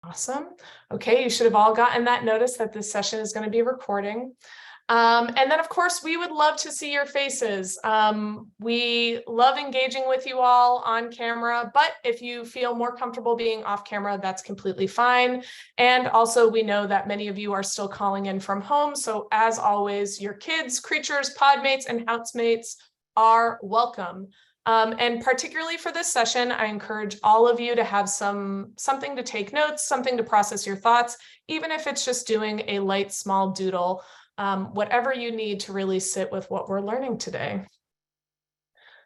Awesome. Okay, you should have all gotten that notice that this session is going to be recording. And then, of course, we would love to see your faces. We love engaging with you all on camera, but if you feel more comfortable being off camera, that's completely fine. And also, we know that many of you are still calling in from home. So as always, your kids, creatures, podmates, and housemates are welcome. And particularly for this session, I encourage all of you to have something to take notes, something to process your thoughts, even if it's just doing a light, small doodle, whatever you need to really sit with what we're learning today.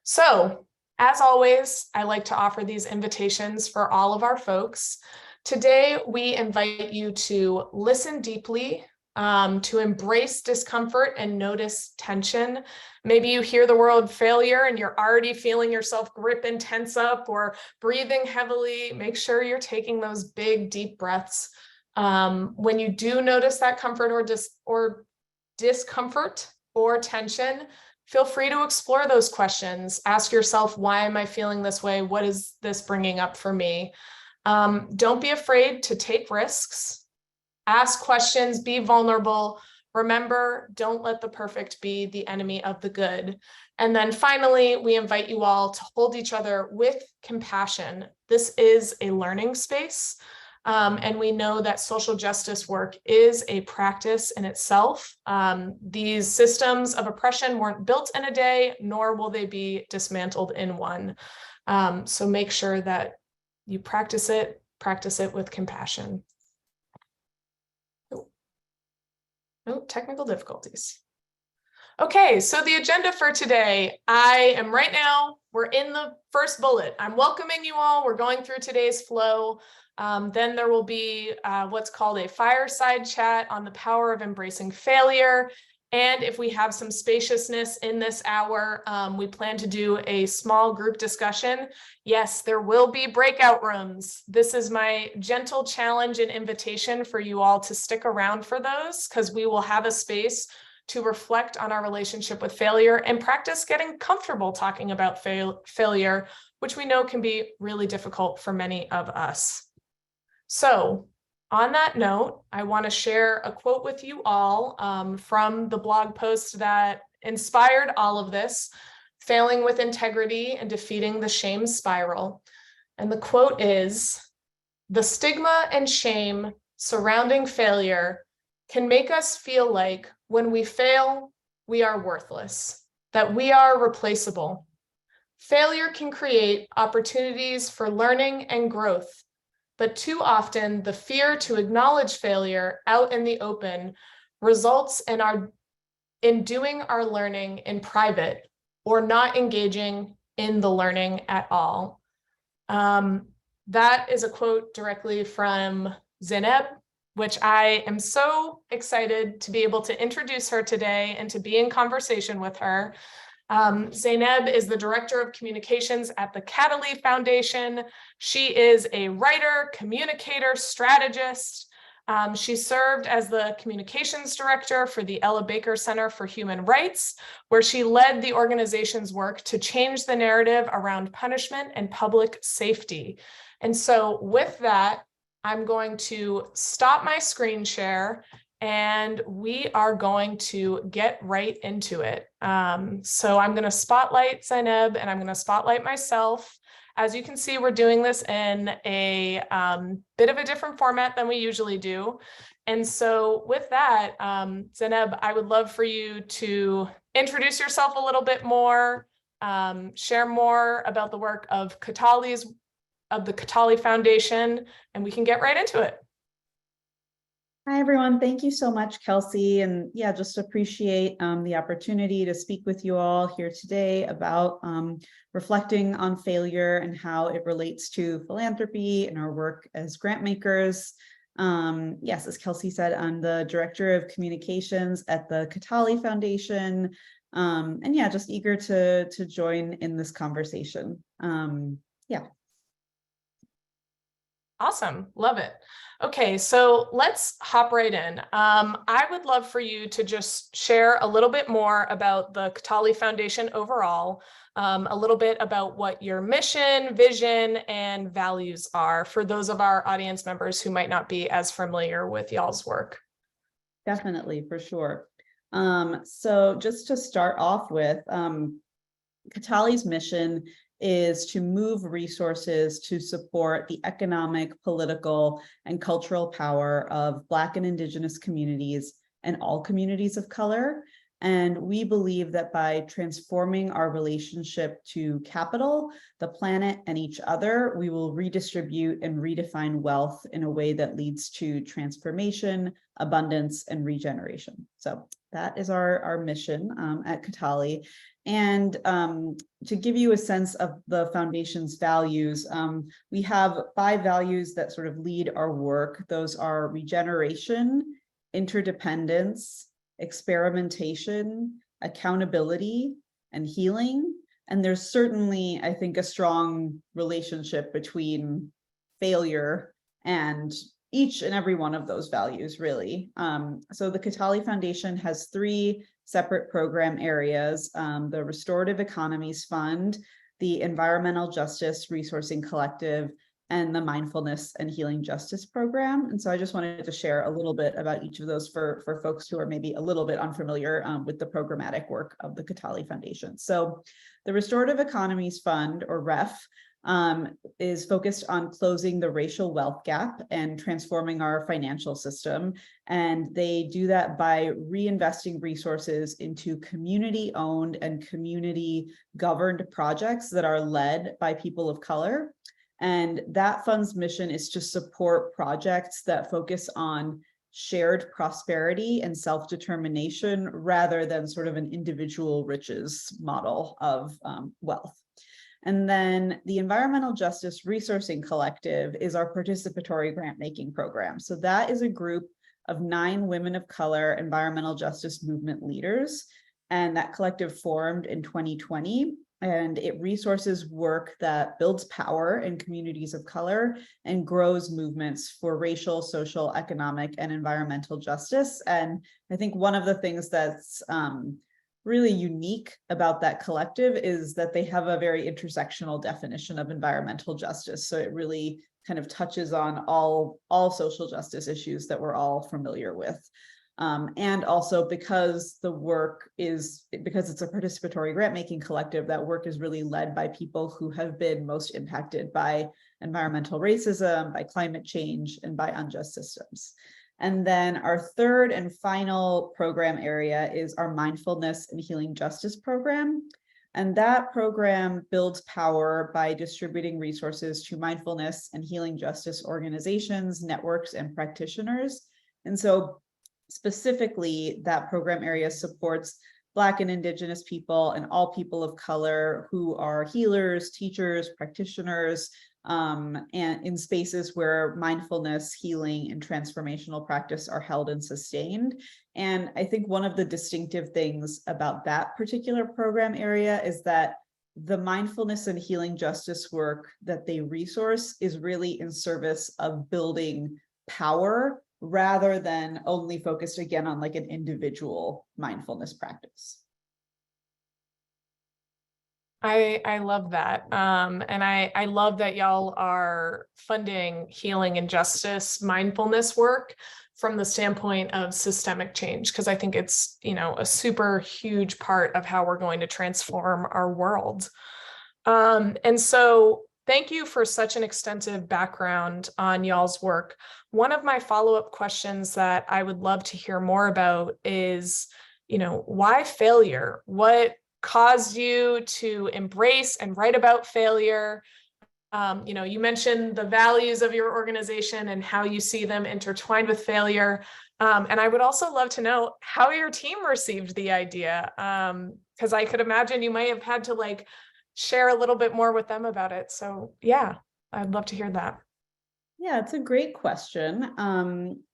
So, as always, I like to offer these invitations for all of our folks. Today, we invite you to listen deeply, to embrace discomfort and notice tension. Maybe you hear the word failure and you're already feeling yourself grip and tense up or breathing heavily. Make sure you're taking those big, deep breaths. When you do notice that comfort or discomfort or tension, feel free to explore those questions. Ask yourself, why am I feeling this way? What is this bringing up for me? Don't be afraid to take risks. Ask questions, be vulnerable. Remember, don't let the perfect be the enemy of the good. And then finally, we invite you all to hold each other with compassion. This is a learning space. And we know that social justice work is a practice in itself. These systems of oppression weren't built in a day, nor will they be dismantled in one. So make sure that you practice it with compassion. No technical difficulties. Okay, so the agenda for today, we're in the first bullet. I'm welcoming you all. We're going through today's flow. Then there will be what's called a fireside chat on the power of embracing failure. And if we have some spaciousness in this hour, we plan to do a small group discussion. Yes, there will be breakout rooms. This is my gentle challenge and invitation for you all to stick around for those, because we will have a space to reflect on our relationship with failure and practice getting comfortable talking about failure, which we know can be really difficult for many of us. So, on that note, I want to share a quote with you all from the blog post that inspired all of this, Failing with Integrity and Defeating the Shame Spiral. And the quote is, "The stigma and shame surrounding failure can make us feel like when we fail, we are worthless, that we are replaceable. Failure can create opportunities for learning and growth. But too often, the fear to acknowledge failure out in the open results in doing our learning in private or not engaging in the learning at all." That is a quote directly from Zaineb, which I am so excited to be able to introduce her today and to be in conversation with her. Zaineb is the Director of Communications at the Kataly Foundation. She is a writer, communicator, strategist. She served as the Communications Director for the Ella Baker Center for Human Rights, where she led the organization's work to change the narrative around punishment and public safety. And so with that, I'm going to stop my screen share and we are going to get right into it. So I'm going to spotlight Zaineb and I'm going to spotlight myself. As you can see, we're doing this in a bit of a different format than we usually do. And so with that, Zaineb, I would love for you to introduce yourself a little bit more, share more about the work of the Kataly Foundation, and we can get right into it. Hi, everyone. Thank you so much, Kelsey. And yeah, just appreciate the opportunity to speak with you all here today about reflecting on failure and how it relates to philanthropy and our work as grant makers. Yes, as Kelsey said, I'm the Director of Communications at the Kataly Foundation. And yeah, just eager to join in this conversation. Yeah. Awesome. Love it. Okay, so let's hop right in. I would love for you to just share a little bit more about the Kataly Foundation overall, a little bit about what your mission, vision, and values are for those of our audience members who might not be as familiar with y'all's work. Definitely, for sure. So just to start off with, Kataly's mission is to move resources to support the economic, political, and cultural power of Black and Indigenous communities and all communities of color. And we believe that by transforming our relationship to capital, the planet, and each other, we will redistribute and redefine wealth in a way that leads to transformation, abundance, and regeneration. So that is our mission at Kataly. And to give you a sense of the foundation's values, we have 5 values that sort of lead our work. Those are regeneration, interdependence, experimentation, accountability, and healing. And there's certainly, I think, a strong relationship between failure and each and every one of those values, really. So the Kataly Foundation has 3 separate program areas: the Restorative Economies Fund, the Environmental Justice Resourcing Collective, and the Mindfulness and Healing Justice Program. And so I just wanted to share a little bit about each of those for folks who are maybe a little bit unfamiliar with the programmatic work of the Kataly Foundation. So the Restorative Economies Fund, or REF, is focused on closing the racial wealth gap and transforming our financial system. And they do that by reinvesting resources into community-owned and community-governed projects that are led by people of color. And that fund's mission is to support projects that focus on shared prosperity and self-determination rather than sort of an individual riches model of wealth. And then the Environmental Justice Resourcing Collective is our participatory grant-making program. So that is a group of 9 women of color environmental justice movement leaders. And that collective formed in 2020. And it resources work that builds power in communities of color and grows movements for racial, social, economic, and environmental justice. And I think one of the things that's really unique about that collective is that they have a very intersectional definition of environmental justice. So it really kind of touches on all social justice issues that we're all familiar with. And also because it's a participatory grant-making collective, that work is really led by people who have been most impacted by environmental racism, by climate change, and by unjust systems. And then our third and final program area is our Mindfulness and Healing Justice program. And that program builds power by distributing resources to mindfulness and healing justice organizations, networks, and practitioners. And so specifically, that program area supports Black and Indigenous people and all people of color who are healers, teachers, practitioners, and in spaces where mindfulness, healing, and transformational practice are held and sustained. And I think one of the distinctive things about that particular program area is that the mindfulness and healing justice work that they resource is really in service of building power rather than only focused again on like an individual mindfulness practice. I love that. And I love that y'all are funding healing and justice mindfulness work from the standpoint of systemic change, because I think it's, a super huge part of how we're going to transform our world. And so thank you for such an extensive background on y'all's work. One of my follow-up questions that I would love to hear more about is, why failure? What caused you to embrace and write about failure? You mentioned the values of your organization and how you see them intertwined with failure. And I would also love to know how your team received the idea, because I could imagine you might have had to share a little bit more with them about it. So yeah, I'd love to hear that. Yeah, it's a great question.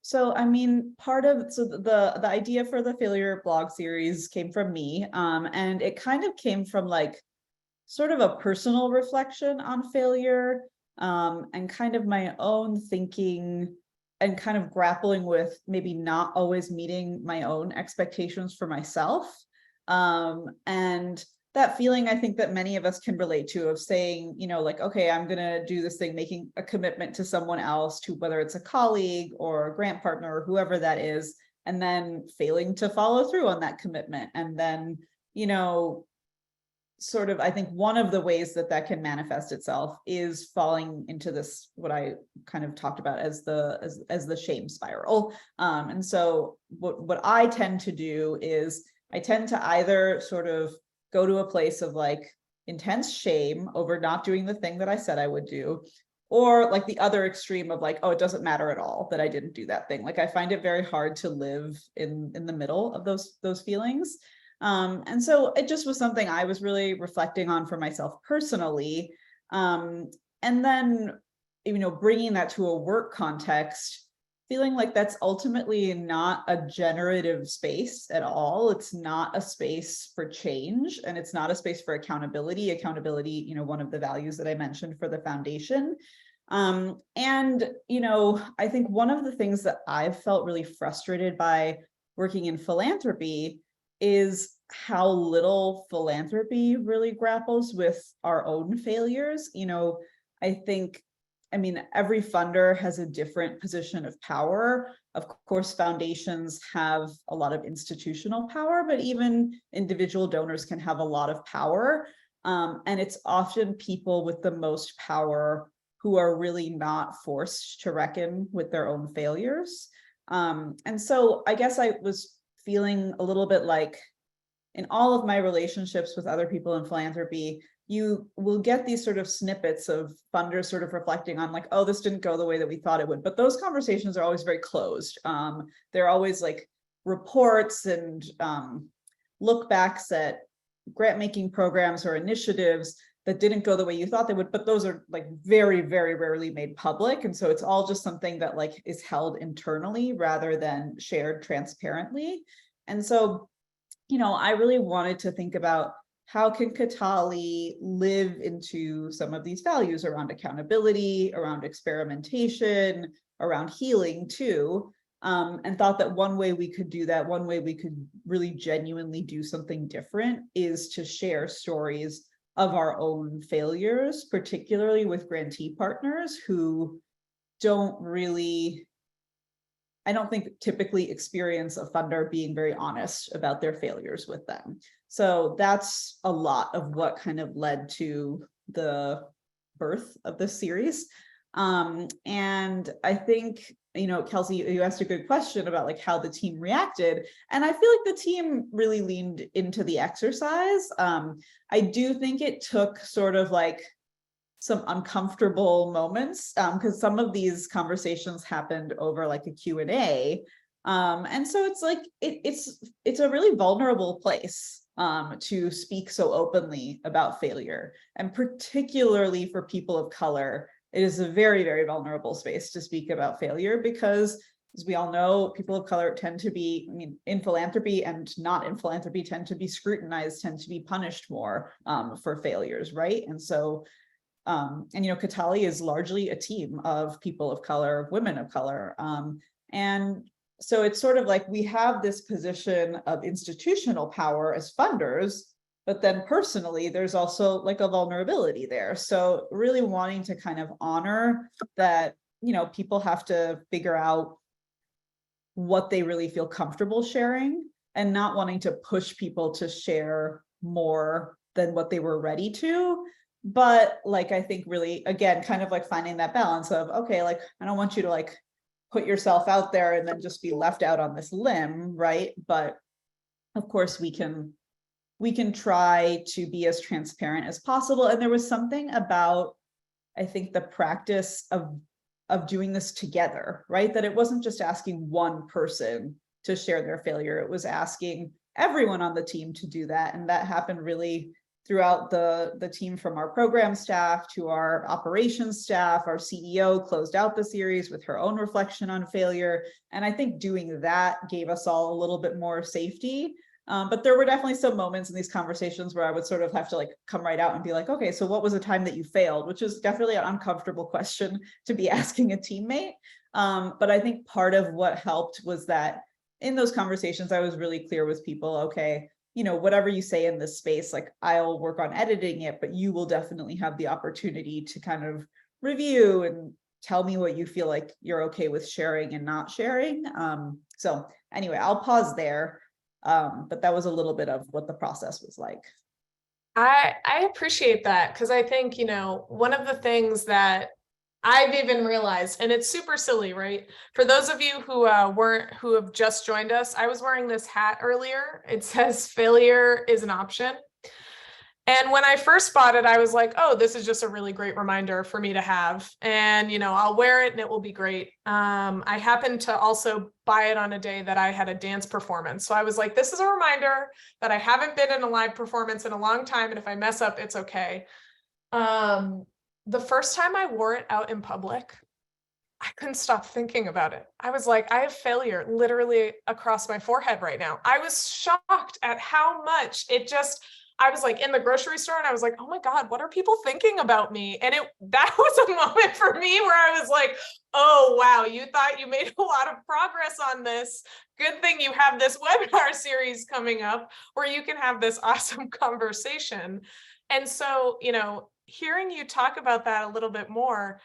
So the idea for the failure blog series came from me, and it kind of came from sort of a personal reflection on failure, and kind of my own thinking and kind of grappling with maybe not always meeting my own expectations for myself. And that feeling I think that many of us can relate to, of saying, like, okay, I'm going to do this thing, making a commitment to someone else, to whether it's a colleague or a grant partner or whoever that is, and then failing to follow through on that commitment. And then, sort of, I think one of the ways that that can manifest itself is falling into this, what I kind of talked about as the shame spiral. And so what I tend to do is I tend to either sort of go to a place of like intense shame over not doing the thing that I said I would do, or like the other extreme of like, oh, it doesn't matter at all that I didn't do that thing. Like I find it very hard to live in the middle of those feelings. And so it just was something I was really reflecting on for myself personally. And then, bringing that to a work context, feeling like that's ultimately not a generative space at all. It's not a space for change, and it's not a space for accountability. Accountability, one of the values that I mentioned for the foundation. And, I think one of the things that I've felt really frustrated by working in philanthropy is how little philanthropy really grapples with our own failures. I mean, every funder has a different position of power. Of course, foundations have a lot of institutional power, but even individual donors can have a lot of power. And it's often people with the most power who are really not forced to reckon with their own failures. And so I guess I was feeling a little bit like, in all of my relationships with other people in philanthropy, you will get these sort of snippets of funders sort of reflecting on like, oh, this didn't go the way that we thought it would. But those conversations are always very closed. They're always like reports and look backs at grant making programs or initiatives that didn't go the way you thought they would, but those are like very, very rarely made public. And so it's all just something that like is held internally rather than shared transparently. And so, I really wanted to think about how can Kataly live into some of these values around accountability, around experimentation, around healing too, and thought that one way we could do that, one way we could really genuinely do something different is to share stories of our own failures, particularly with grantee partners who I don't think typically experience a funder being very honest about their failures with them. So that's a lot of what kind of led to the birth of this series. And I think, Kelsey, you asked a good question about like how the team reacted. And I feel like the team really leaned into the exercise. I do think it took sort of like some uncomfortable moments because some of these conversations happened over like a Q&A. And so it's like, it's a really vulnerable place to speak so openly about failure. And particularly for people of color, it is a very, very vulnerable space to speak about failure because, as we all know, people of color tend to be, in philanthropy and not in philanthropy, tend to be scrutinized, tend to be punished more for failures, right? And so, Kataly is largely a team of people of color, women of color. And so it's sort of like we have this position of institutional power as funders, but then personally, there's also like a vulnerability there. So really wanting to kind of honor that, people have to figure out what they really feel comfortable sharing and not wanting to push people to share more than what they were ready to. But like, I think really, again, kind of like finding that balance of, okay, like, I don't want you to like put yourself out there and then just be left out on this limb, right? But of course we can try to be as transparent as possible. And there was something about, I think, the practice of doing this together, right? That it wasn't just asking one person to share their failure. It was asking everyone on the team to do that. And that happened really throughout the team, from our program staff to our operations staff. Our CEO closed out the series with her own reflection on failure. And I think doing that gave us all a little bit more safety. But there were definitely some moments in these conversations where I would sort of have to like come right out and be like, okay, so what was a time that you failed? Which is definitely an uncomfortable question to be asking a teammate. But I think part of what helped was that in those conversations, I was really clear with people, okay, whatever you say in this space, like I'll work on editing it, but you will definitely have the opportunity to kind of review and tell me what you feel like you're okay with sharing and not sharing. So anyway, I'll pause there. But that was a little bit of what the process was like. I appreciate that, because I think, one of the things that I've even realized, and it's super silly, right? For those of you who who have just joined us, I was wearing this hat earlier. It says failure is an option. And when I first bought it, I was like, oh, this is just a really great reminder for me to have. And, I'll wear it and it will be great. I happened to also buy it on a day that I had a dance performance. So I was like, this is a reminder that I haven't been in a live performance in a long time. And if I mess up, it's okay. The first time I wore it out in public, I couldn't stop thinking about it. I was like, I have failure literally across my forehead right now. I was shocked at how much I was like in the grocery store and I was like, oh my God, what are people thinking about me? And that was a moment for me where I was like, oh, wow, you thought you made a lot of progress on this. Good thing you have this webinar series coming up where you can have this awesome conversation. And so, hearing you talk about that a little bit more,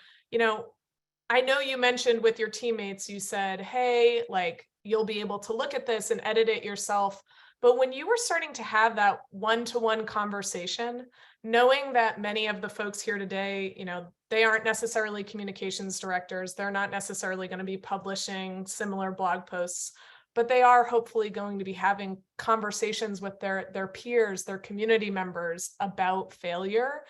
I know you mentioned with your teammates, you said, hey, like you'll be able to look at this and edit it yourself. But when you were starting to have that one-to-one conversation, knowing that many of the folks here today, they aren't necessarily communications directors, they're not necessarily going to be publishing similar blog posts, but they are hopefully going to be having conversations with their peers, their community members about failure.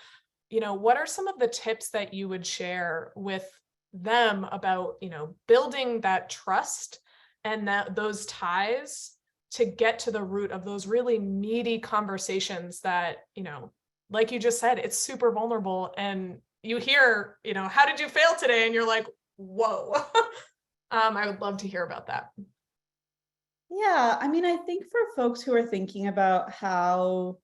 What are some of the tips that you would share with them about, building that trust and those ties to get to the root of those really meaty conversations that, like you just said, it's super vulnerable, and you hear, how did you fail today? And you're like, whoa. I would love to hear about that. Yeah, I mean, I think for folks who are thinking about how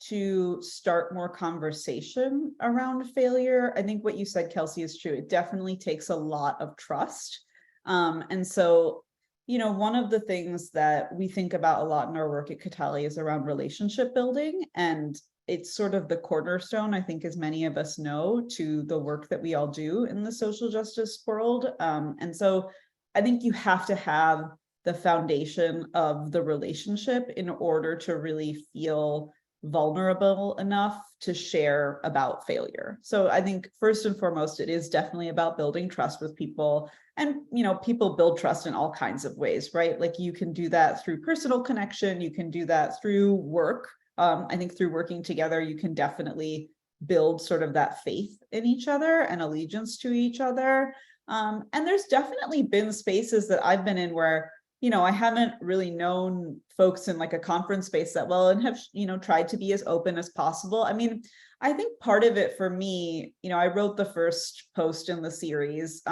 to start more conversation around failure, I think what you said, Kelsey, is true. It definitely takes a lot of trust. And so, one of the things that we think about a lot in our work at Kataly is around relationship building. And it's sort of the cornerstone, I think, as many of us know, to the work that we all do in the social justice world. And so I think you have to have the foundation of the relationship in order to really feel vulnerable enough to share about failure. So I think first and foremost, it is definitely about building trust with people. And, people build trust in all kinds of ways, right? Like you can do that through personal connection. You can do that through work. I think through working together, you can definitely build sort of that faith in each other and allegiance to each other. And there's definitely been spaces that I've been in where I haven't really known folks in like a conference space that well and have, tried to be as open as possible. I mean, I think part of it for me, I wrote the first post in the series.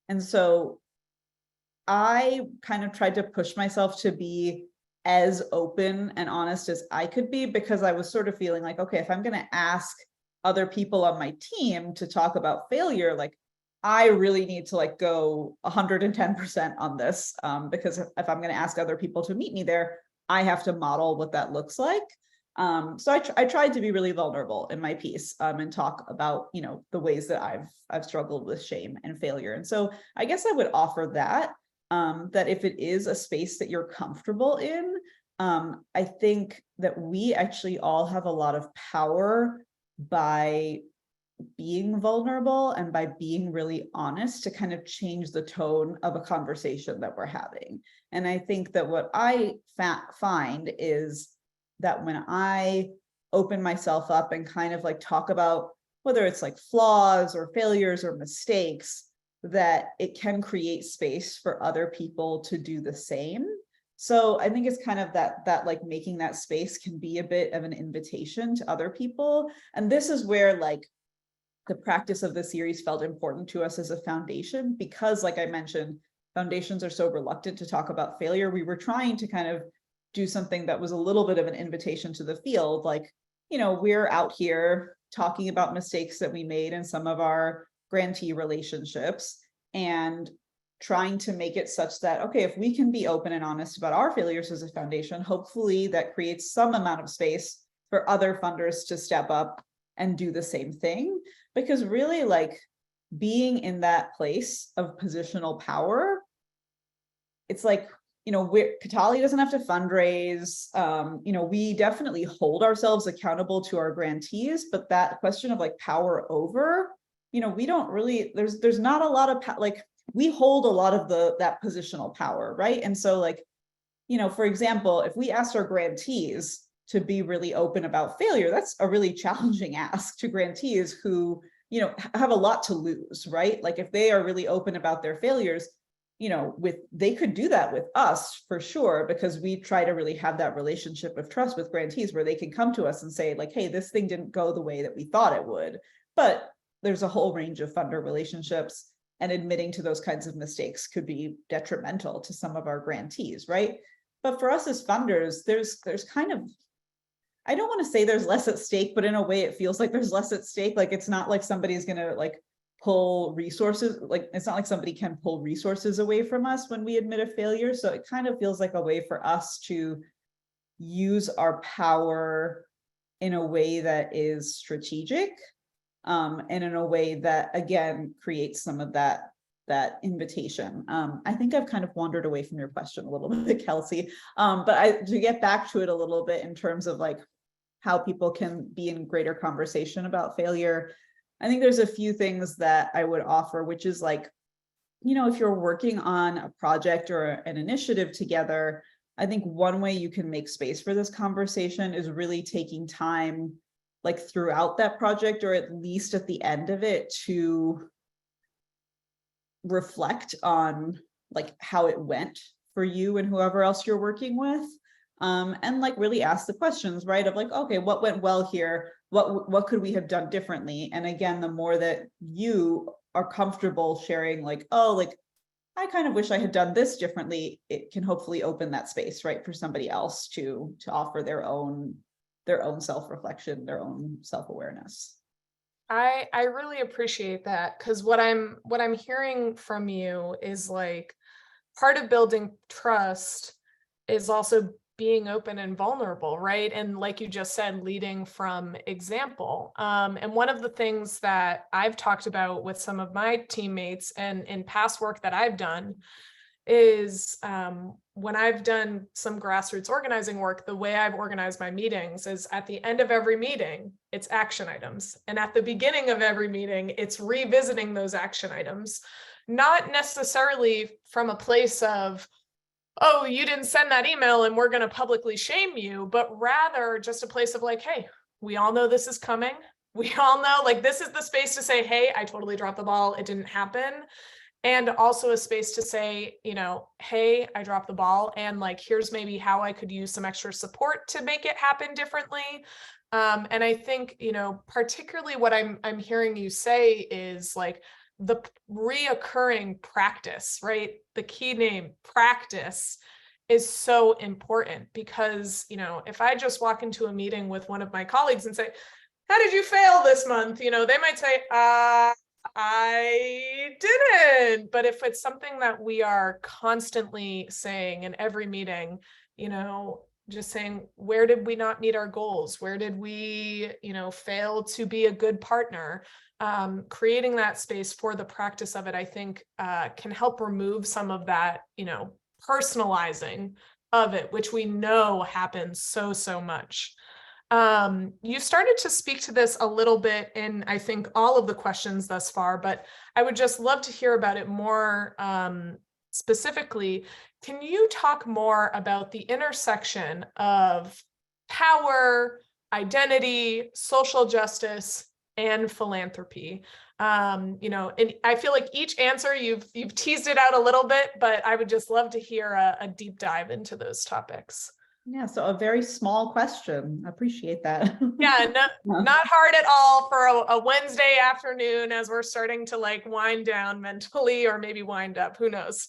And so I kind of tried to push myself to be as open and honest as I could be, because I was sort of feeling like, okay, if I'm going to ask other people on my team to talk about failure, like I really need to like go 110% on this, because if I'm going to ask other people to meet me there, I have to model what that looks like. So I tried to be really vulnerable in my piece, and talk about, the ways that I've struggled with shame and failure. And so I guess I would offer that, that if it is a space that you're comfortable in, I think that we actually all have a lot of power by being vulnerable and by being really honest to kind of change the tone of a conversation that we're having. And I think that what I find is that when I open myself up and kind of like talk about whether it's like flaws or failures or mistakes, that it can create space for other people to do the same. So I think it's kind of that like making that space can be a bit of an invitation to other people. And this is where like the practice of the series felt important to us as a foundation, because like I mentioned, foundations are so reluctant to talk about failure. We were trying to kind of do something that was a little bit of an invitation to the field. Like, we're out here talking about mistakes that we made in some of our grantee relationships. And trying to make it such that, okay, if we can be open and honest about our failures as a foundation, hopefully that creates some amount of space for other funders to step up and do the same thing. Because really, like, being in that place of positional power, it's like, Kataly doesn't have to fundraise. We definitely hold ourselves accountable to our grantees, but that question of like power over, we don't really, there's not a lot of, like, we hold a lot of that positional power, right? And so, like, for example, if we asked our grantees to be really open about failure, that's a really challenging ask to grantees who, have a lot to lose, right? Like, if they are really open about their failures, they could do that with us for sure, because we try to really have that relationship of trust with grantees where they can come to us and say, like, hey, this thing didn't go the way that we thought it would. But there's a whole range of funder relationships, and admitting to those kinds of mistakes could be detrimental to some of our grantees, right? But for us as funders, there's kind of, I don't want to say there's less at stake, but in a way it feels like there's less at stake. Like, it's not like somebody's going to like pull resources, like, it's not like somebody can pull resources away from us when we admit a failure. So it kind of feels like a way for us to use our power in a way that is strategic, and in a way that, again, creates some of that invitation. I think I've kind of wandered away from your question a little bit, Kelsey, but to get back to it a little bit in terms of like how people can be in greater conversation about failure, I think there's a few things that I would offer, which is like, if you're working on a project or an initiative together, I think one way you can make space for this conversation is really taking time, like throughout that project, or at least at the end of it, to reflect on like how it went for you and whoever else you're working with. And like really ask the questions, right? Of like, okay, what went well here? What could we have done differently? And again, the more that you are comfortable sharing, like, oh, like, I kind of wish I had done this differently, it can hopefully open that space, right, for somebody else to offer their own self-reflection, their own self-awareness. I really appreciate that, because what I'm hearing from you is like part of building trust is also being open and vulnerable, right? And like you just said, leading from example. And one of the things that I've talked about with some of my teammates and in past work that I've done is when I've done some grassroots organizing work, the way I've organized my meetings is at the end of every meeting, it's action items. And at the beginning of every meeting, it's revisiting those action items, not necessarily from a place of, oh, you didn't send that email and we're going to publicly shame you, but rather just a place of like, hey, we all know this is coming. We all know, like, this is the space to say, hey, I totally dropped the ball. It didn't happen. And also a space to say, hey, I dropped the ball, and like, here's maybe how I could use some extra support to make it happen differently. And I think, particularly what I'm hearing you say is like the reoccurring practice, right? The key name, practice, is so important, because, if I just walk into a meeting with one of my colleagues and say, how did you fail this month? They might say, I didn't. But if it's something that we are constantly saying in every meeting, just saying, where did we not meet our goals? Where did we, fail to be a good partner? Creating that space for the practice of it, I think, can help remove some of that, personalizing of it, which we know happens so much. You started to speak to this a little bit in, I think, all of the questions thus far, but I would just love to hear about it more specifically. Can you talk more about the intersection of power, identity, social justice, and philanthropy? And I feel like each answer you've teased it out a little bit, but I would just love to hear a deep dive into those topics. Yeah, so a very small question. I appreciate that. Yeah, not hard at all for a Wednesday afternoon as we're starting to like wind down mentally, or maybe wind up, who knows?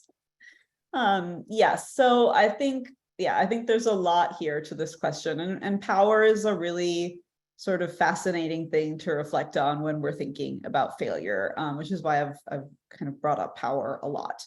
Yes, so I think there's a lot here to this question, and power is a really sort of fascinating thing to reflect on when we're thinking about failure, which is why I've kind of brought up power a lot.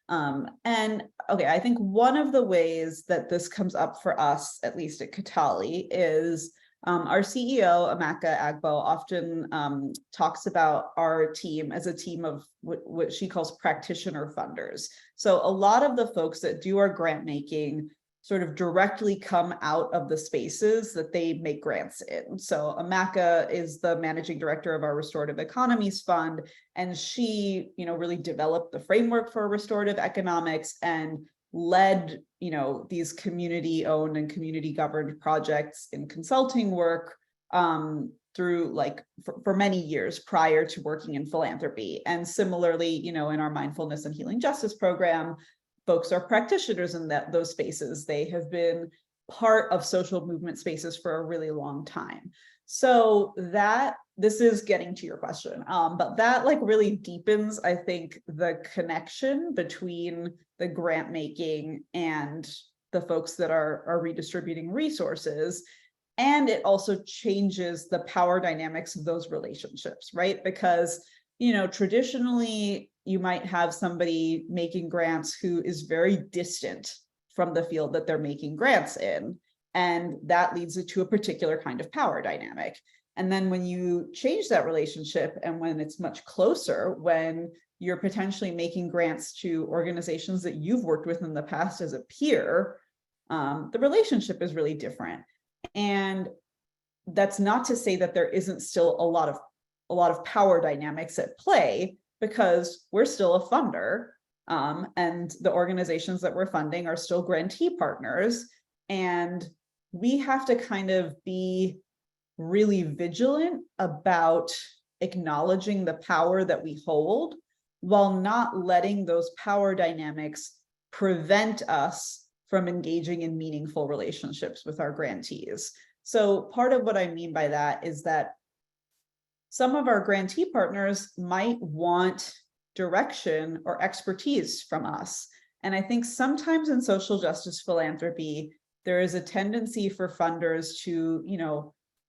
And okay, I think one of the ways that this comes up for us, at least at Kataly, is our CEO, Amaka Agbo, often talks about our team as a team of what she calls practitioner funders. So a lot of the folks that do our grant making sort of directly come out of the spaces that they make grants in. So Amaka is the managing director of our Restorative Economies Fund, and she, really developed the framework for restorative economics and led, these community-owned and community-governed projects in consulting work through for many years prior to working in philanthropy. And similarly, in our mindfulness and healing justice program, folks are practitioners in those spaces. They have been part of social movement spaces for a really long time. So this is getting to your question, but that really deepens, I think, the connection between the grant making and the folks that are redistributing resources. And it also changes the power dynamics of those relationships, right? Because, traditionally, you might have somebody making grants who is very distant from the field that they're making grants in. And that leads to a particular kind of power dynamic. And then when you change that relationship and when it's much closer, when you're potentially making grants to organizations that you've worked with in the past as a peer, the relationship is really different. And that's not to say that there isn't still a lot of power dynamics at play, because we're still a funder, and the organizations that we're funding are still grantee partners. And we have to kind of be really vigilant about acknowledging the power that we hold while not letting those power dynamics prevent us from engaging in meaningful relationships with our grantees. So part of what I mean by that is that some of our grantee partners might want direction or expertise from us. And I think sometimes in social justice philanthropy, there is a tendency for funders to,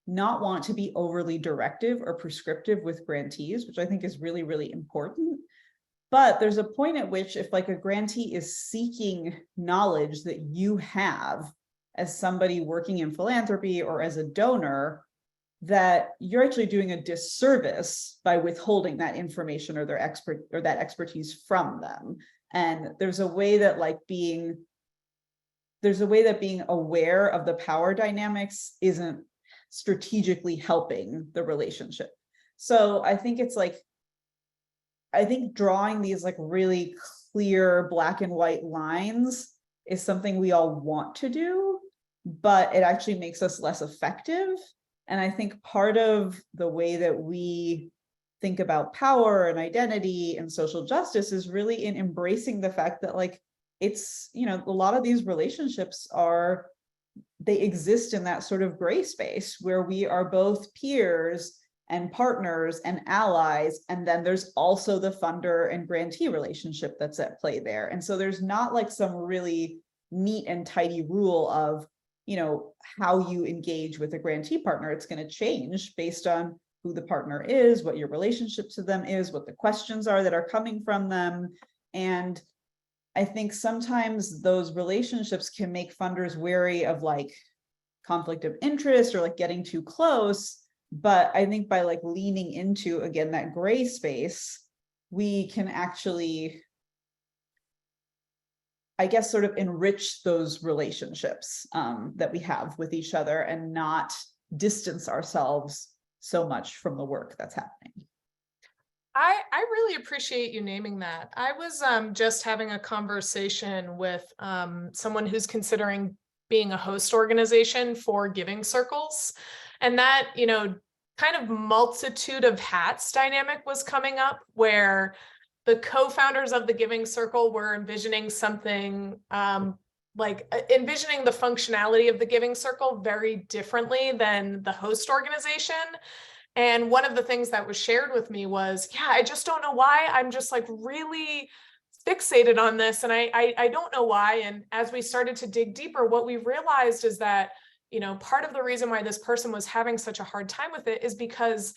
not want to be overly directive or prescriptive with grantees, which I think is really, really important. But there's a point at which if a grantee is seeking knowledge that you have as somebody working in philanthropy or as a donor, that you're actually doing a disservice by withholding that information or that expertise from them. And there's a way that being aware of the power dynamics isn't strategically helping the relationship. So I think it's I think drawing these really clear black and white lines is something we all want to do, but it actually makes us less effective. And I think part of the way that we think about power and identity and social justice is really in embracing the fact that it's, a lot of these relationships they exist in that sort of gray space where we are both peers and partners and allies. And then there's also the funder and grantee relationship that's at play there. And so there's not some really neat and tidy rule of, how you engage with a grantee partner. It's going to change based on who the partner is, what your relationship to them is, what the questions are that are coming from them. And I think sometimes those relationships can make funders wary of conflict of interest or getting too close. But I think by leaning into, again, that gray space, we can actually, I guess, sort of enrich those relationships that we have with each other and not distance ourselves so much from the work that's happening. I really appreciate you naming that. I was just having a conversation with someone who's considering being a host organization for giving circles. And that, kind of multitude of hats dynamic was coming up where the co-founders of the Giving Circle were envisioning something envisioning the functionality of the Giving Circle very differently than the host organization. And one of the things that was shared with me was, I just don't know why I'm just really fixated on this. And I don't know why. And as we started to dig deeper, what we realized is that, part of the reason why this person was having such a hard time with it is because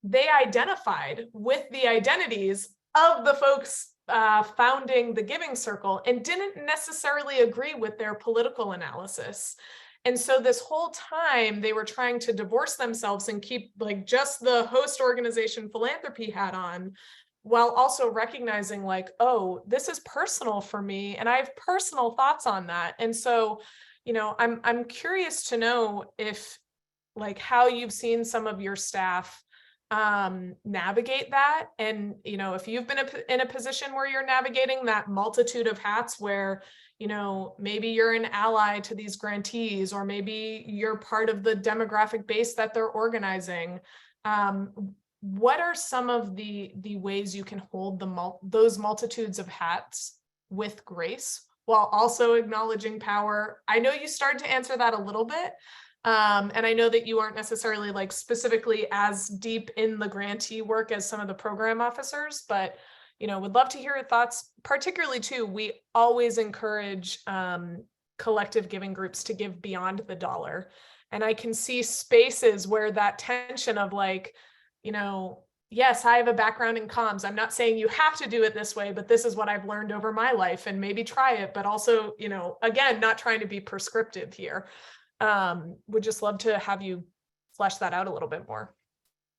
they identified with the identities of the folks founding the Giving Circle and didn't necessarily agree with their political analysis. And so this whole time they were trying to divorce themselves and keep like just the host organization Philanthropy hat on, while also recognizing like, oh, this is personal for me and I have personal thoughts on that. And so, I'm curious to know if like how you've seen some of your staff navigate that, and if you've been in a position where you're navigating that multitude of hats where maybe you're an ally to these grantees, or maybe you're part of the demographic base that they're organizing. What are some of the ways you can hold those multitudes of hats with grace while also acknowledging power? I know you started to answer that a little bit. And I know that you aren't necessarily like specifically as deep in the grantee work as some of the program officers, but would love to hear your thoughts. Particularly too, we always encourage collective giving groups to give beyond the dollar. And I can see spaces where that tension of like, yes, I have a background in comms. I'm not saying you have to do it this way, but this is what I've learned over my life, and maybe try it, but also, again, not trying to be prescriptive here. Would just love to have you flesh that out a little bit more.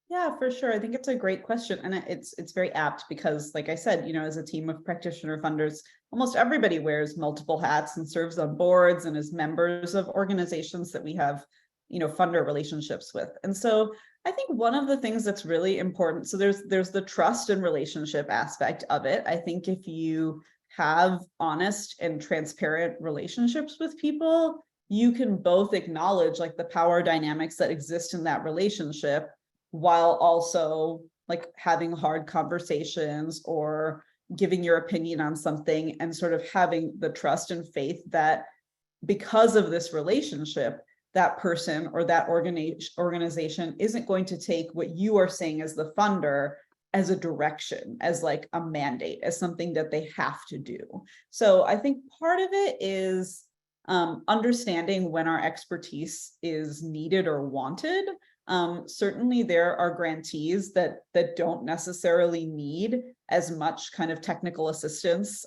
Yeah, for sure. I think it's a great question. And it's very apt because, like I said, as a team of practitioner funders, almost everybody wears multiple hats and serves on boards and is members of organizations that we have, funder relationships with. And so I think one of the things that's really important, so there's the trust and relationship aspect of it. I think if you have honest and transparent relationships with people, you can both acknowledge like the power dynamics that exist in that relationship, while also like having hard conversations or giving your opinion on something, and sort of having the trust and faith that because of this relationship, that person or that organization isn't going to take what you are saying as the funder as a direction, as like a mandate, as something that they have to do. So I think part of it is understanding when our expertise is needed or wanted. Certainly there are grantees that don't necessarily need as much kind of technical assistance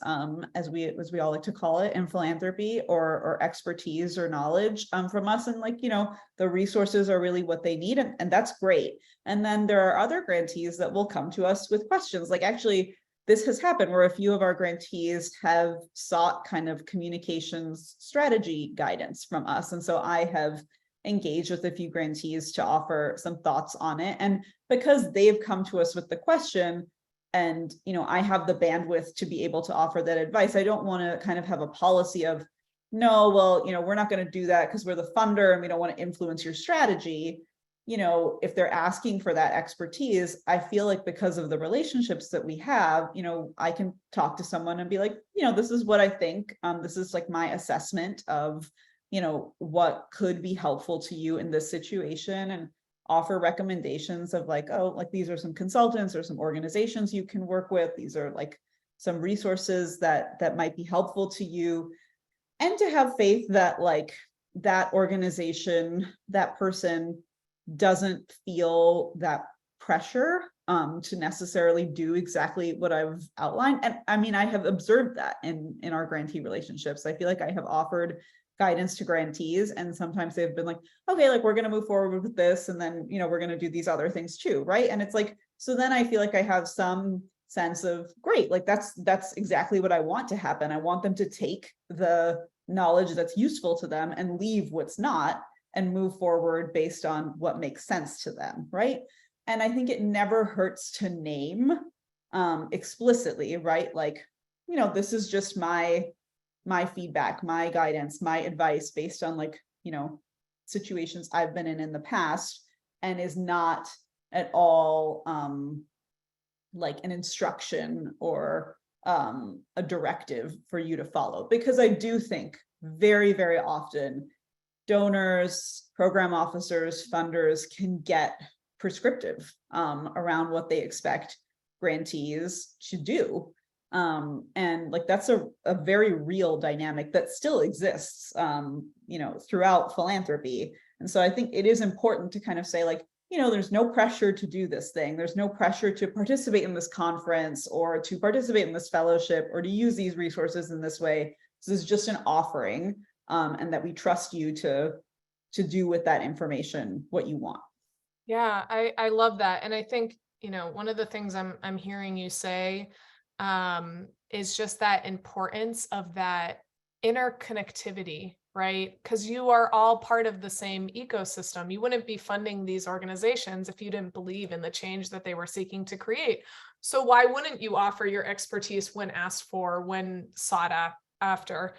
as we all like to call it in philanthropy, or expertise or knowledge from us, and like the resources are really what they need, and that's great. And then there are other grantees that will come to us with questions. Like actually this has happened where a few of our grantees have sought kind of communications strategy guidance from us. And so I have engaged with a few grantees to offer some thoughts on it. And because they've come to us with the question, and I have the bandwidth to be able to offer that advice, I don't want to kind of have a policy of, no, well, we're not going to do that because we're the funder and we don't want to influence your strategy. If they're asking for that expertise, I feel like because of the relationships that we have, I can talk to someone and be like, this is what I think. This is like my assessment of, what could be helpful to you in this situation, and offer recommendations of like, oh, like these are some consultants or some organizations you can work with. These are like some resources that might be helpful to you. And to have faith that like that organization, that person doesn't feel that pressure to necessarily do exactly what I've outlined. And I mean, I have observed that in our grantee relationships. I feel like I have offered guidance to grantees, and sometimes they've been like, okay, like we're going to move forward with this, and then we're going to do these other things too, right? And it's like, so then I feel like I have some sense of great, like that's exactly what I want to happen. I want them to take the knowledge that's useful to them and leave what's not, and move forward based on what makes sense to them, right? And I think it never hurts to name explicitly, right? Like, this is just my feedback, my guidance, my advice based on like, situations I've been in the past, and is not at all like an instruction or a directive for you to follow. Because I do think very, very often donors, program officers, funders can get prescriptive around what they expect grantees to do. And like that's a very real dynamic that still exists throughout philanthropy. And so I think it is important to kind of say like, there's no pressure to do this thing. There's no pressure to participate in this conference or to participate in this fellowship or to use these resources in this way. This is just an offering, and that we trust you to do with that information what you want. Yeah, I love that. And I think, one of the things I'm hearing you say is just that importance of that interconnectivity, right? Because you are all part of the same ecosystem. You wouldn't be funding these organizations if you didn't believe in the change that they were seeking to create. So why wouldn't you offer your expertise when asked for, when sought after?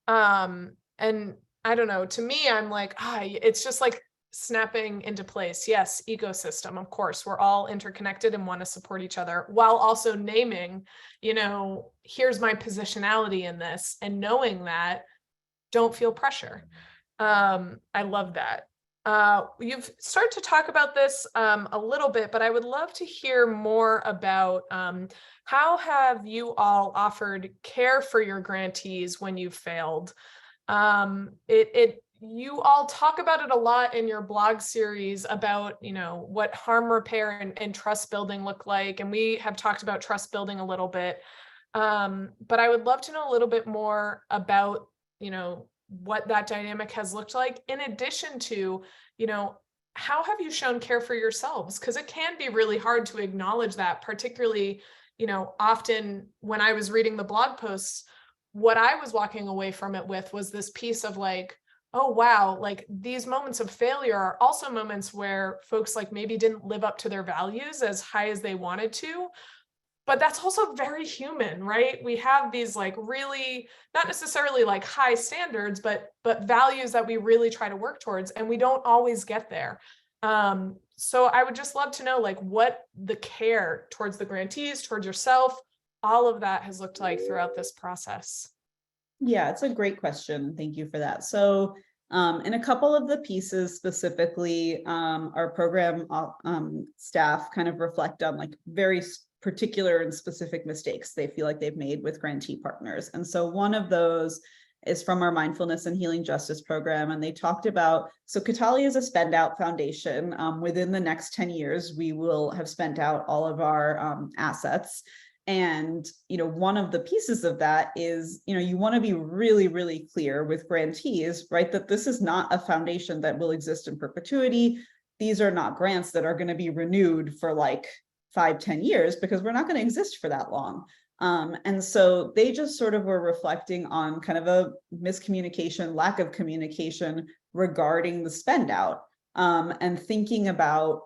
And I don't know, to me, I'm like, it's just like snapping into place. Yes, ecosystem, of course, we're all interconnected and want to support each other, while also naming, here's my positionality in this, and knowing that, don't feel pressure. I love that. You've started to talk about this a little bit, but I would love to hear more about how have you all offered care for your grantees when you've failed? You all talk about it a lot in your blog series about, what harm repair and trust building look like. And we have talked about trust building a little bit. But I would love to know a little bit more about, what that dynamic has looked like, in addition to, how have you shown care for yourselves? Because it can be really hard to acknowledge that, particularly, often when I was reading the blog posts, what I was walking away from it with was this piece of like, oh, wow, like these moments of failure are also moments where folks like maybe didn't live up to their values as high as they wanted to. But that's also very human, right? We have these like really, not necessarily like high standards, but values that we really try to work towards, and we don't always get there. So I would just love to know like what the care towards the grantees, towards yourself, all of that has looked like throughout this process. Yeah, it's a great question. Thank you for that. So in a couple of the pieces specifically, our program staff kind of reflect on like very particular and specific mistakes they feel like they've made with grantee partners. And so one of those is from our Mindfulness and Healing Justice program. And they talked about, so Kataly is a spend out foundation. Within the next 10 years, we will have spent out all of our assets. And, one of the pieces of that is, you want to be really, really clear with grantees, right? That this is not a foundation that will exist in perpetuity. These are not grants that are going to be renewed for like 5-10 years, because we're not going to exist for that long. And so they just sort of were reflecting on kind of a miscommunication, lack of communication regarding the spend out, and thinking about,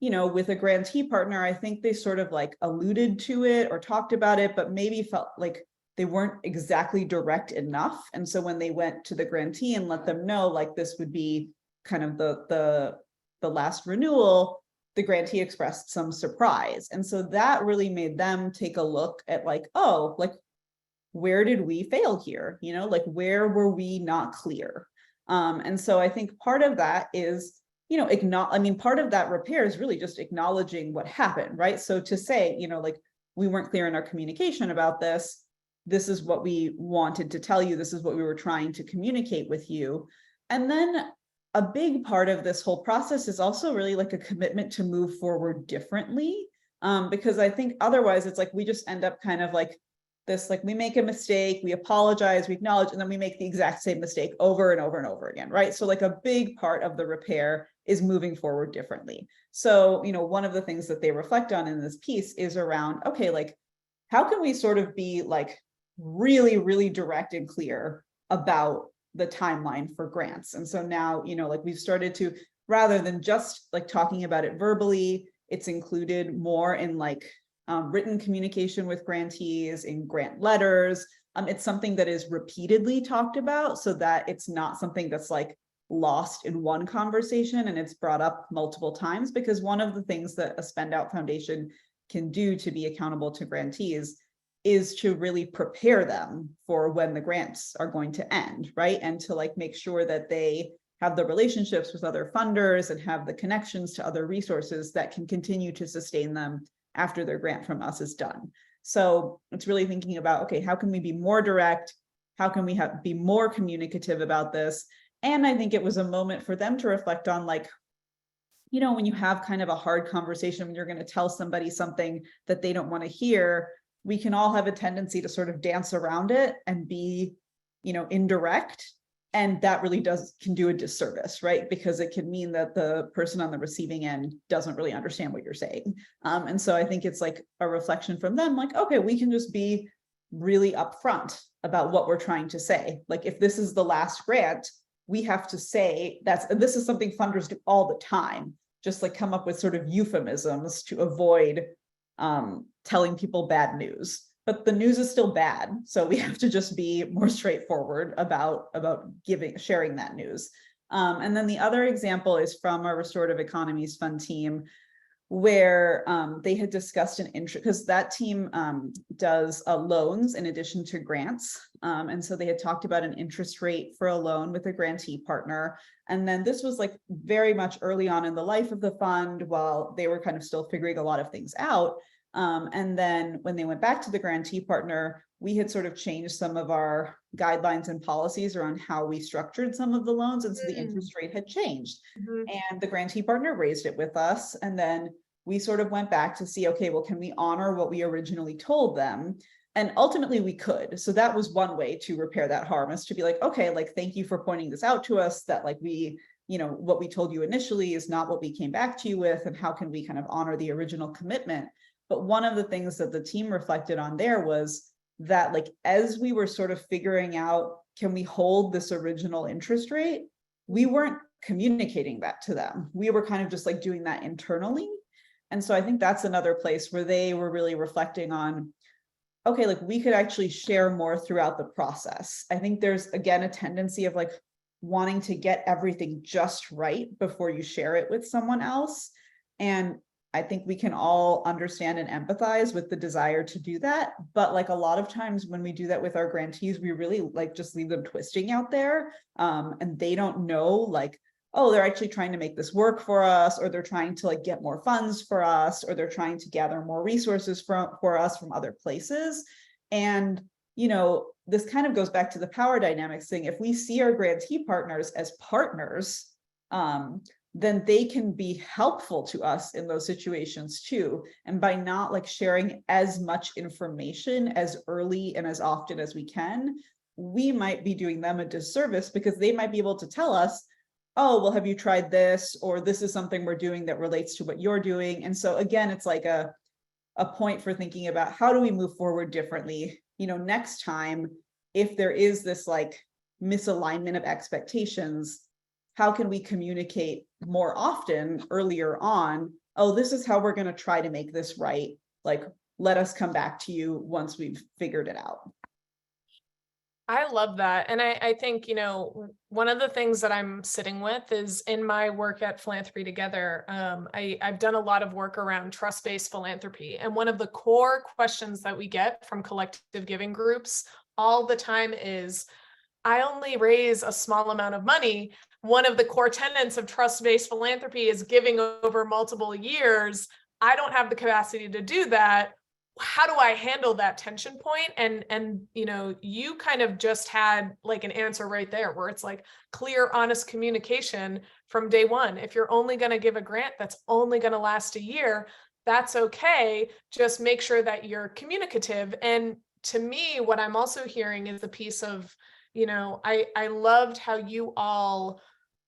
with a grantee partner, I think they sort of like alluded to it or talked about it, but maybe felt like they weren't exactly direct enough. And so when they went to the grantee and let them know, like this would be kind of the last renewal, the grantee expressed some surprise. And so that really made them take a look at like, oh, like, where did we fail here? Like, where were we not clear? And so I think part of that is, part of that repair is really just acknowledging what happened, right? So to say, like, we weren't clear in our communication about this. This is what we wanted to tell you. This is what we were trying to communicate with you. And then a big part of this whole process is also really like a commitment to move forward differently. Because I think otherwise it's like we just end up kind of like this, like we make a mistake, we apologize, we acknowledge, and then we make the exact same mistake over and over and over again, right? So like a big part of the repair is moving forward differently. So, one of the things that they reflect on in this piece is around, okay, like, how can we sort of be like really, really direct and clear about the timeline for grants? And so now, like we've started to, rather than just like talking about it verbally, it's included more in like written communication with grantees, in grant letters. It's something that is repeatedly talked about so that it's not something that's like lost in one conversation and it's brought up multiple times, because one of the things that a spend out foundation can do to be accountable to grantees is to really prepare them for when the grants are going to end, right? And to like make sure that they have the relationships with other funders and have the connections to other resources that can continue to sustain them after their grant from us is done. So it's really thinking about, okay, how can we be more direct? How can we be more communicative about this? And I think it was a moment for them to reflect on like, when you have kind of a hard conversation, when you're going to tell somebody something that they don't want to hear, we can all have a tendency to sort of dance around it and be, indirect. And that really can do a disservice, right? Because it can mean that the person on the receiving end doesn't really understand what you're saying. And so I think it's like a reflection from them, like, okay, we can just be really upfront about what we're trying to say. Like, if this is the last grant, we have to say this is something funders do all the time, just like come up with sort of euphemisms to avoid telling people bad news. But the news is still bad, so we have to just be more straightforward about sharing that news. And then the other example is from our Restorative Economies Fund team, where they had discussed an interest, because that team does loans in addition to grants. And so they had talked about an interest rate for a loan with a grantee partner. And then this was like very much early on in the life of the fund, while they were kind of still figuring a lot of things out. And then when they went back to the grantee partner, we had sort of changed some of our guidelines and policies around how we structured some of the loans. And so the interest rate had changed. And the grantee partner raised it with us. And then we sort of went back to see, okay, well, can we honor what we originally told them? And ultimately we could. So that was one way to repair that harm, is to be like, okay, like, thank you for pointing this out to us, that like what we told you initially is not what we came back to you with, and how can we kind of honor the original commitment? But one of the things that the team reflected on there was that, like, as we were sort of figuring out, can we hold this original interest rate? We weren't communicating that to them. We were kind of just like doing that internally. And so I think that's another place where they were really reflecting on, okay, like, we could actually share more throughout the process. I think there's, again, a tendency of like wanting to get everything just right before you share it with someone else. And I think we can all understand and empathize with the desire to do that. But like, a lot of times when we do that with our grantees, we really like just leave them twisting out there. And they don't know, like, oh, they're actually trying to make this work for us, or they're trying to like get more funds for us, or they're trying to gather more resources for us from other places. And, this kind of goes back to the power dynamics thing. If we see our grantee partners as partners, then they can be helpful to us in those situations too. And by not like sharing as much information as early and as often as we can, we might be doing them a disservice, because they might be able to tell us, oh, well, have you tried this? Or this is something we're doing that relates to what you're doing. And so again, it's like a point for thinking about, how do we move forward differently? Next time, if there is this like misalignment of expectations, how can we communicate more often earlier on? Oh, this is how we're going to try to make this right. Like, let us come back to you once we've figured it out. I love that. And I think, one of the things that I'm sitting with is in my work at Philanthropy Together, I've done a lot of work around trust-based philanthropy. And one of the core questions that we get from collective giving groups all the time is, I only raise a small amount of money. One of the core tenets of trust-based philanthropy is giving over multiple years. I don't have the capacity to do that. How do I handle that tension point? And you kind of just had like an answer right there, where it's like clear, honest communication from day one. If you're only going to give a grant that's only going to last a year, that's okay. Just make sure that you're communicative. And to me, what I'm also hearing is the piece of, I loved how you all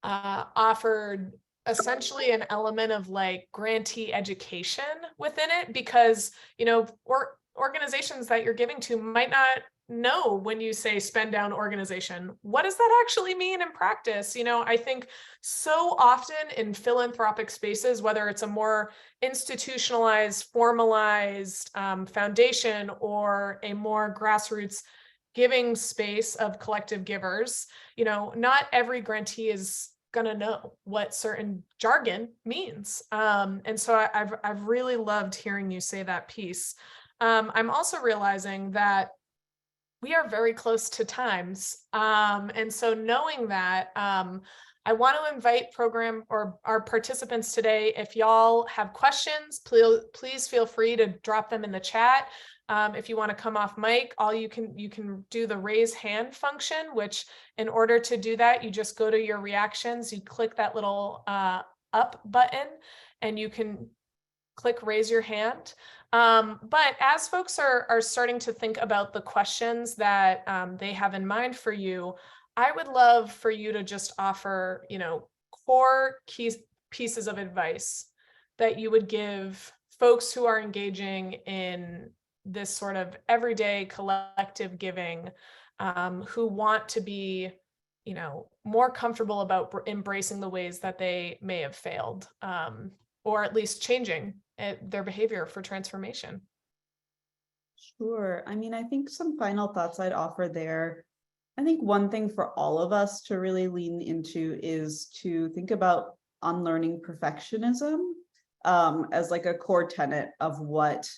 offered essentially an element of like grantee education within it, because, organizations that you're giving to might not know, when you say spend down organization, what does that actually mean in practice? I think so often in philanthropic spaces, whether it's a more institutionalized, formalized foundation, or a more grassroots giving space of collective givers, not every grantee is going to know what certain jargon means. And so I've really loved hearing you say that piece. I'm also realizing that we are very close to times. And so knowing that, I want to invite program or our participants today, if y'all have questions, please feel free to drop them in the chat. If you want to come off mic, you can do the raise hand function, which in order to do that, you just go to your reactions, you click that little up button and you can click raise your hand. But as folks are starting to think about the questions that they have in mind for you, I would love for you to just offer, core key pieces of advice that you would give folks who are engaging in this sort of everyday collective giving, who want to be, more comfortable about embracing the ways that they may have failed, or at least changing their behavior for transformation. Sure. I mean, I think some final thoughts I'd offer there. I think one thing for all of us to really lean into is to think about unlearning perfectionism as like a core tenet of what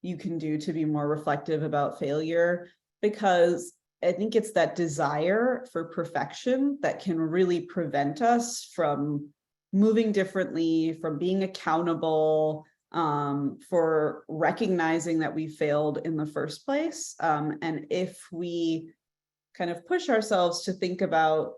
you can do to be more reflective about failure, because I think it's that desire for perfection that can really prevent us from moving differently, from being accountable, for recognizing that we failed in the first place. And if we kind of push ourselves to think about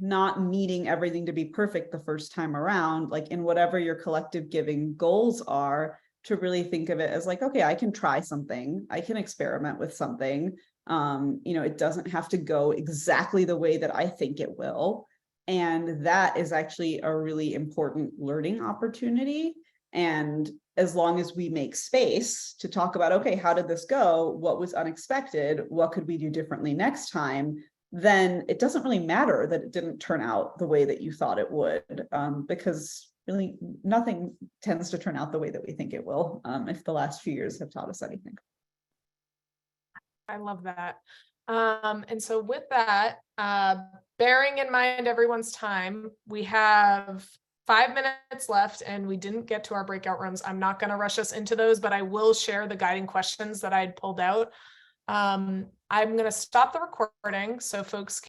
not needing everything to be perfect the first time around, like in whatever your collective giving goals are, to really think of it as like, okay, I can try something, I can experiment with something. It doesn't have to go exactly the way that I think it will. And that is actually a really important learning opportunity. And as long as we make space to talk about, okay, how did this go? What was unexpected? What could we do differently next time? Then it doesn't really matter that it didn't turn out the way that you thought it would, because really nothing tends to turn out the way that we think it will, if the last few years have taught us anything. I love that. And so with that, bearing in mind everyone's time, we have 5 minutes left and we didn't get to our breakout rooms. I'm not going to rush us into those, but I will share the guiding questions that I'd pulled out. I'm going to stop the recording so folks